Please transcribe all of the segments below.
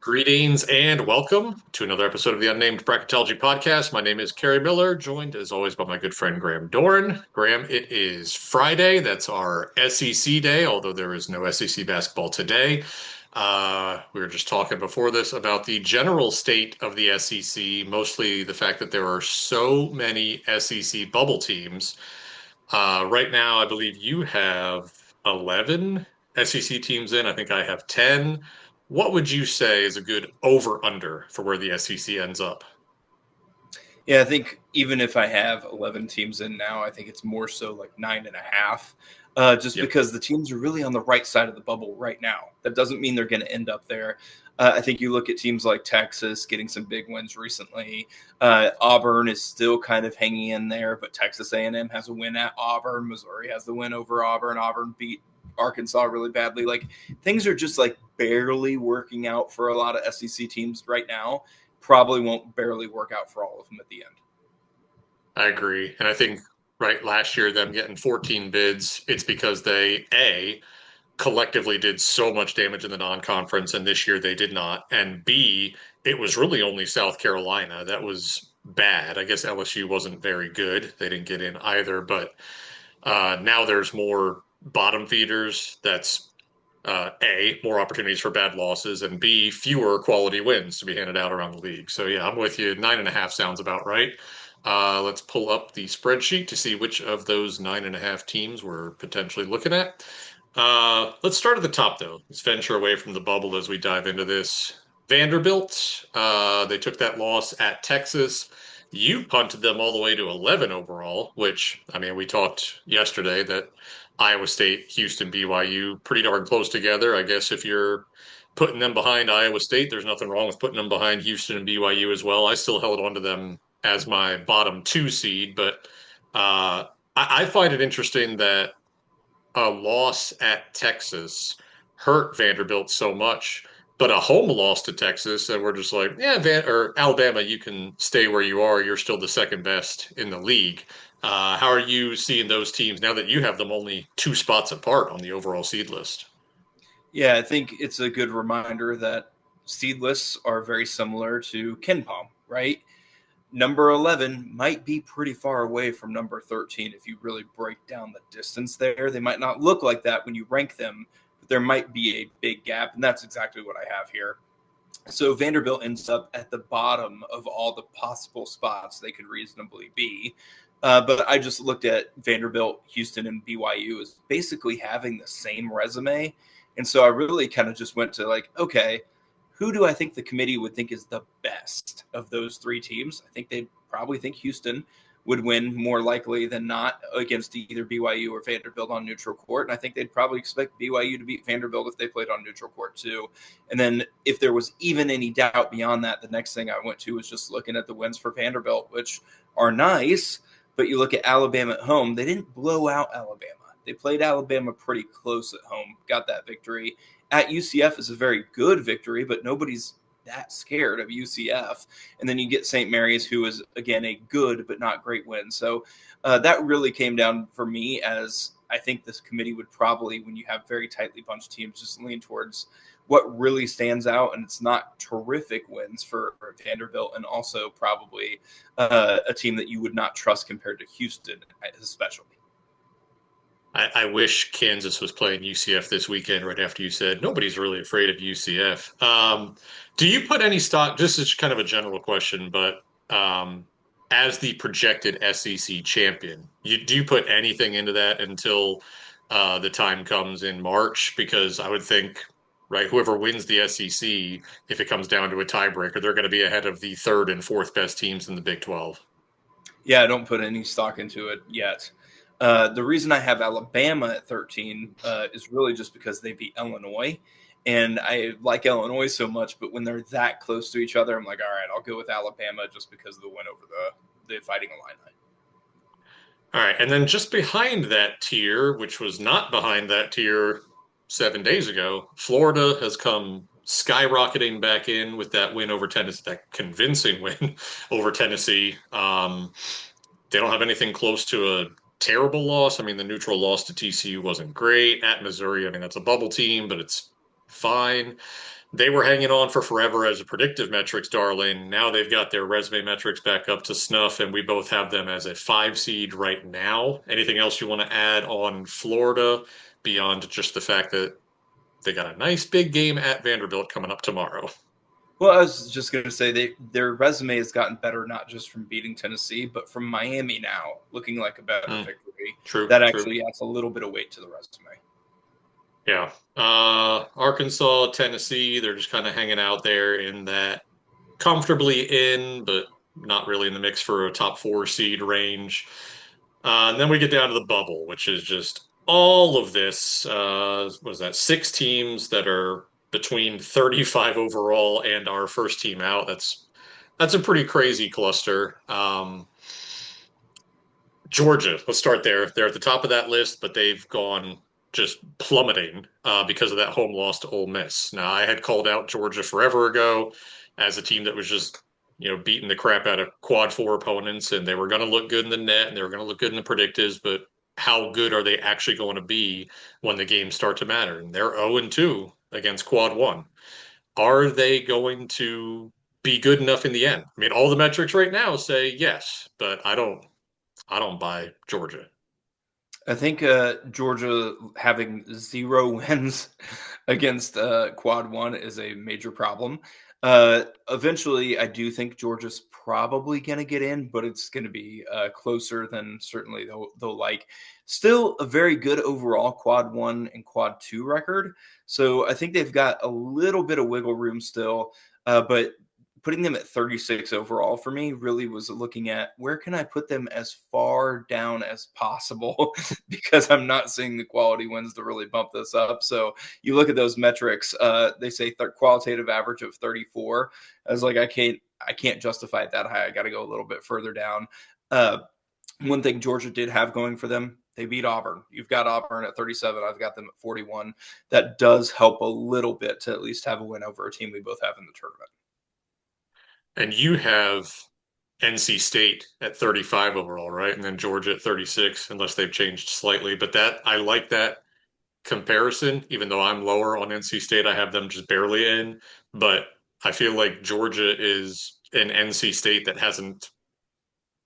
Greetings and welcome to another episode of the Unnamed Bracketology podcast. My name is Kerry Miller, joined as always by my good friend Graham Doran. Graham, it is Friday. That's our SEC day, although there is no SEC basketball today. We were just talking before this about the general state of the SEC, mostly the fact that there are so many SEC bubble teams. Right now, I believe you have 11 SEC teams in. I think I have 10. What would you say is a good over-under for where the SEC ends up? Yeah, I think even if I have 11 teams in now, I think it's more so like 9.5, just Yep. because the teams are really on the right side of the bubble right now. That doesn't mean they're going to end up there. I think you look at teams like Texas getting some big wins recently. Auburn is still kind of hanging in there, but Texas A&M has a win at Auburn. Missouri has the win over Auburn. Auburn beat Arkansas really badly. Like things are just like barely working out for a lot of SEC teams right now. Probably won't barely work out for all of them at the end. I agree. And I think, right, last year, them getting 14 bids, it's because they, A, collectively did so much damage in the non-conference, and this year they did not. And B, it was really only South Carolina that was bad. I guess LSU wasn't very good. They didn't get in either, but now there's more bottom feeders. That's A, more opportunities for bad losses, and B, fewer quality wins to be handed out around the league. So yeah, I'm with you. 9.5 sounds about right. Let's pull up the spreadsheet to see which of those 9.5 teams we're potentially looking at. Let's start at the top though. Let's venture away from the bubble as we dive into this. Vanderbilt, they took that loss at Texas. You punted them all the way to 11 overall, which, I mean, we talked yesterday that Iowa State, Houston, BYU, pretty darn close together. I guess if you're putting them behind Iowa State, there's nothing wrong with putting them behind Houston and BYU as well. I still held on to them as my bottom two seed, but I find it interesting that a loss at Texas hurt Vanderbilt so much, but a home loss to Texas, and we're just like, yeah, or Alabama, you can stay where you are. You're still the second best in the league. How are you seeing those teams now that you have them only two spots apart on the overall seed list? Yeah, I think it's a good reminder that seed lists are very similar to Ken Palm, right? Number 11 might be pretty far away from number 13 if you really break down the distance there. They might not look like that when you rank them, but there might be a big gap, and that's exactly what I have here. So Vanderbilt ends up at the bottom of all the possible spots they could reasonably be. But I just looked at Vanderbilt, Houston, and BYU as basically having the same resume. And so I really kind of just went to like, okay, who do I think the committee would think is the best of those three teams? I think they'd probably think Houston would win more likely than not against either BYU or Vanderbilt on neutral court. And I think they'd probably expect BYU to beat Vanderbilt if they played on neutral court too. And then if there was even any doubt beyond that, the next thing I went to was just looking at the wins for Vanderbilt, which are nice. But you look at Alabama at home, they didn't blow out Alabama. They played Alabama pretty close at home, got that victory. At UCF is a very good victory, but nobody's that scared of UCF. And then you get St. Mary's, who is, again, a good but not great win. So that really came down for me as I think this committee would probably, when you have very tightly bunched teams, just lean towards what really stands out. And it's not terrific wins for Vanderbilt, and also probably a team that you would not trust compared to Houston, especially. I wish Kansas was playing UCF this weekend right after you said nobody's really afraid of UCF. Do you put any stock, this is kind of a general question, but as the projected SEC champion, do you put anything into that until the time comes in March? Because I would think, right, whoever wins the SEC, if it comes down to a tiebreaker, they're going to be ahead of the third and fourth best teams in the Big 12. Yeah, I don't put any stock into it yet. The reason I have Alabama at 13 is really just because they beat Illinois. And I like Illinois so much, but when they're that close to each other, I'm like, all right, I'll go with Alabama just because of the win over the Fighting Illini. All right, and then just behind that tier, which was not behind that tier 7 days ago, Florida has come skyrocketing back in with that win over Tennessee, that convincing win over Tennessee. They don't have anything close to a terrible loss. I mean, the neutral loss to TCU wasn't great. At Missouri, I mean, that's a bubble team, but it's fine. They were hanging on for forever as a predictive metrics darling. Now they've got their resume metrics back up to snuff, and we both have them as a 5 seed right now. Anything else you want to add on Florida beyond just the fact that they got a nice big game at Vanderbilt coming up tomorrow? Well, I was just going to say their resume has gotten better, not just from beating Tennessee, but from Miami now looking like a better Mm, victory. true, That true. actually adds a little bit of weight to the resume. Yeah. Arkansas, Tennessee, they're just kind of hanging out there in that comfortably in, but not really in the mix for a top 4 seed range. And then we get down to the bubble, which is just all of this. What is that? 6 teams that are between 35 overall and our first team out. That's a pretty crazy cluster. Georgia, let's start there. They're at the top of that list, but they've gone just plummeting because of that home loss to Ole Miss. Now, I had called out Georgia forever ago as a team that was just, beating the crap out of quad four opponents, and they were going to look good in the net and they were going to look good in the predictives, but how good are they actually going to be when the games start to matter? And they're 0-2 against quad one. Are they going to be good enough in the end? I mean, all the metrics right now say yes, but I don't buy Georgia. I think Georgia having 0 wins against Quad One is a major problem. Eventually, I do think Georgia's probably going to get in, but it's going to be closer than certainly they'll like. Still, a very good overall Quad One and Quad Two record. So I think they've got a little bit of wiggle room still, but putting them at 36 overall for me really was looking at where can I put them as far down as possible because I'm not seeing the quality wins to really bump this up. So you look at those metrics, they say qualitative average of 34. I was like, I can't justify it that high. I got to go a little bit further down. Uh, One thing Georgia did have going for them, they beat Auburn. You've got Auburn at 37. I've got them at 41. That does help a little bit to at least have a win over a team we both have in the tournament. And you have NC State at 35 overall, right? And then Georgia at 36, unless they've changed slightly. But that I like that comparison, even though I'm lower on NC State, I have them just barely in. But I feel like Georgia is an NC State that hasn't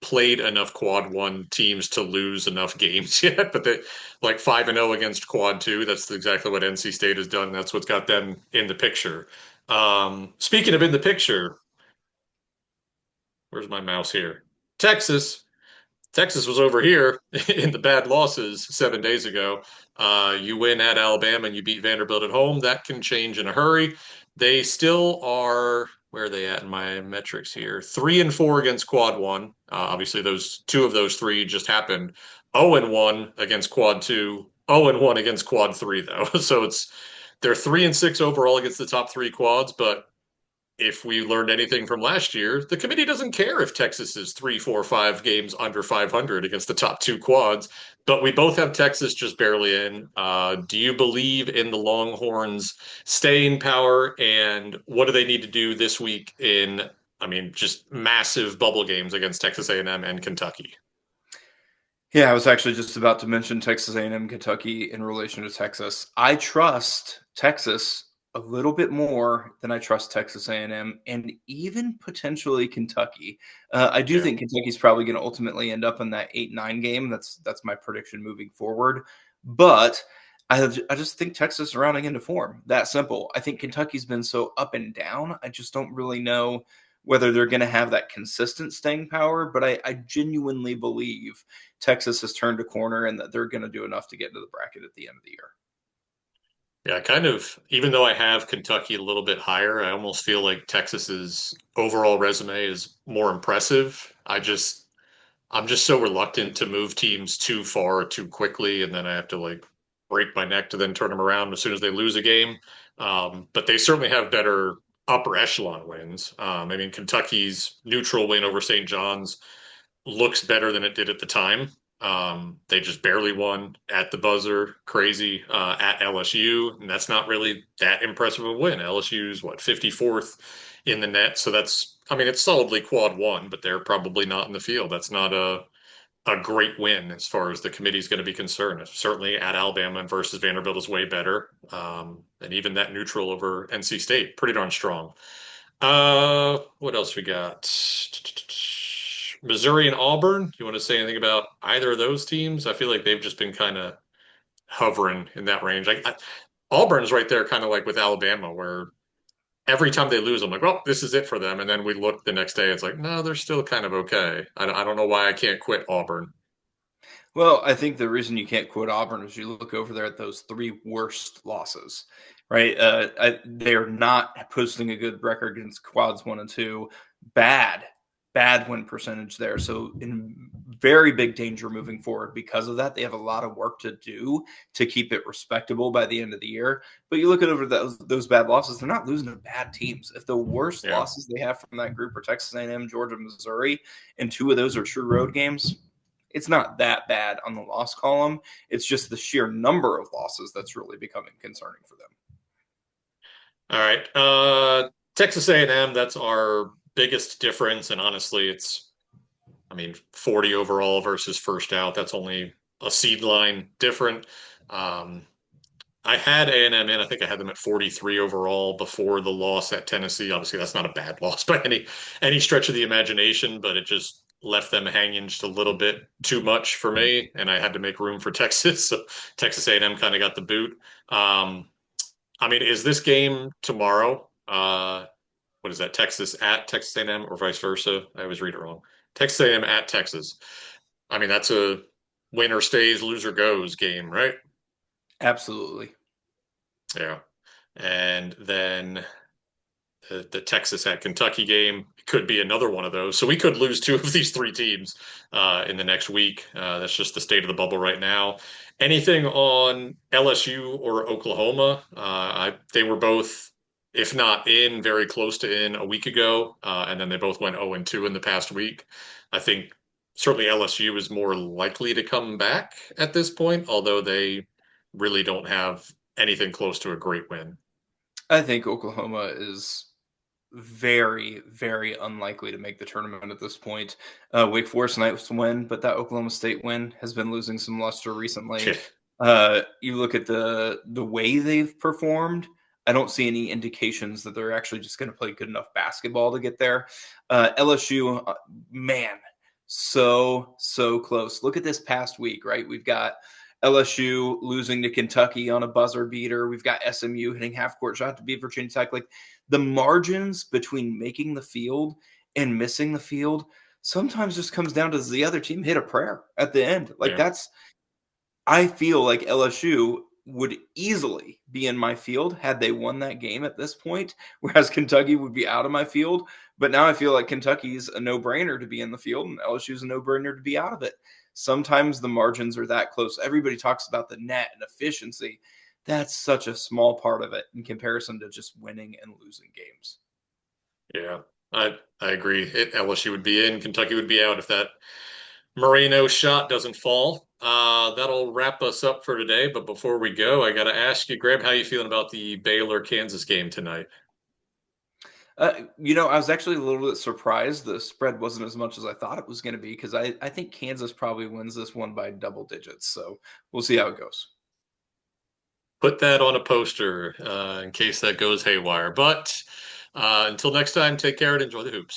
played enough quad one teams to lose enough games yet, but they like 5-0 against quad two. That's exactly what NC State has done. That's what's got them in the picture. Speaking of in the picture, where's my mouse here? Texas. Texas was over here in the bad losses 7 days ago. You win at Alabama and you beat Vanderbilt at home. That can change in a hurry. They still are, where are they at in my metrics here? 3-4 against quad one. Obviously, those two of those three just happened. 0-1 against quad two. 0-1 against quad three, though. So they're 3-6 overall against the top three quads, but if we learned anything from last year, the committee doesn't care if Texas is 3, 4, 5 games under 500 against the top two quads. But we both have Texas just barely in. Do you believe in the Longhorns' staying power? And what do they need to do this week in, I mean, just massive bubble games against Texas A&M and Kentucky? Yeah, I was actually just about to mention Texas A&M, Kentucky in relation to Texas. I trust Texas a little bit more than I trust Texas A&M and even potentially Kentucky. I do Yeah. think Kentucky's probably going to ultimately end up in that 8-9 game. That's my prediction moving forward. But I just think Texas is rounding into form. That simple. I think Kentucky's been so up and down. I just don't really know whether they're going to have that consistent staying power. But I genuinely believe Texas has turned a corner and that they're going to do enough to get into the bracket at the end of the year. Yeah, kind of, even though I have Kentucky a little bit higher, I almost feel like Texas's overall resume is more impressive. I'm just so reluctant to move teams too far too quickly, and then I have to like break my neck to then turn them around as soon as they lose a game. But they certainly have better upper echelon wins. I mean, Kentucky's neutral win over St. John's looks better than it did at the time. They just barely won at the buzzer, crazy at LSU, and that's not really that impressive of a win. LSU's what 54th in the net, so that's I mean it's solidly quad one, but they're probably not in the field. That's not a a great win as far as the committee is going to be concerned. Certainly at Alabama versus Vanderbilt is way better. And even that neutral over NC State, pretty darn strong. What else we got? Missouri and Auburn. You want to say anything about either of those teams? I feel like they've just been kind of hovering in that range. Auburn's right there, kind of like with Alabama, where every time they lose, I'm like, well, this is it for them. And then we look the next day, it's like, no, they're still kind of okay. I don't know why I can't quit Auburn. Well, I think the reason you can't quote Auburn is you look over there at those three worst losses, right? They are not posting a good record against quads 1 and 2. Bad, bad win percentage there. So in very big danger moving forward because of that. They have a lot of work to do to keep it respectable by the end of the year. But you look at over those bad losses, they're not losing to bad teams. If the worst Yeah. losses they have from that group are Texas A&M, Georgia, Missouri, and two of those are true road games, it's not that bad on the loss column. It's just the sheer number of losses that's really becoming concerning for them. All right. Texas A&M, that's our biggest difference. And honestly, I mean, 40 overall versus first out. That's only a seed line different. Um, I had A&M in. I think I had them at 43 overall before the loss at Tennessee. Obviously, that's not a bad loss by any stretch of the imagination, but it just left them hanging just a little bit too much for me, and I had to make room for Texas. So Texas A&M kind of got the boot. I mean, is this game tomorrow? What is that? Texas at Texas A&M or vice versa? I always read it wrong. Texas A&M at Texas. I mean, that's a winner stays, loser goes game, right? Absolutely. Yeah. And then the Texas at Kentucky game could be another one of those. So we could lose two of these three teams in the next week. That's just the state of the bubble right now. Anything on LSU or Oklahoma? They were both, if not in, very close to in a week ago, and then they both went 0 and 2 in the past week. I think certainly LSU is more likely to come back at this point, although they really don't have anything close to a great win. I think Oklahoma is very, very unlikely to make the tournament at this point. Wake Forest nice win, but that Oklahoma State win has been losing some luster recently. You look at the way they've performed. I don't see any indications that they're actually just going to play good enough basketball to get there. LSU, man, so close. Look at this past week, right? We've got LSU losing to Kentucky on a buzzer beater. We've got SMU hitting half court shot to beat Virginia Tech. Like the margins between making the field and missing the field sometimes just comes down to the other team hit a prayer at the end. Like Yeah. I feel like LSU would easily be in my field had they won that game at this point, whereas Kentucky would be out of my field. But now I feel like Kentucky's a no-brainer to be in the field and LSU's a no-brainer to be out of it. Sometimes the margins are that close. Everybody talks about the net and efficiency. That's such a small part of it in comparison to just winning and losing games. Yeah, I agree. LSU would be in, Kentucky would be out if that Moreno shot doesn't fall. That'll wrap us up for today. But before we go, I got to ask you, Graham, how you feeling about the Baylor Kansas game tonight? I was actually a little bit surprised the spread wasn't as much as I thought it was going to be because I think Kansas probably wins this one by double digits. So we'll see how it goes. Put that on a poster in case that goes haywire. But until next time, take care and enjoy the hoops.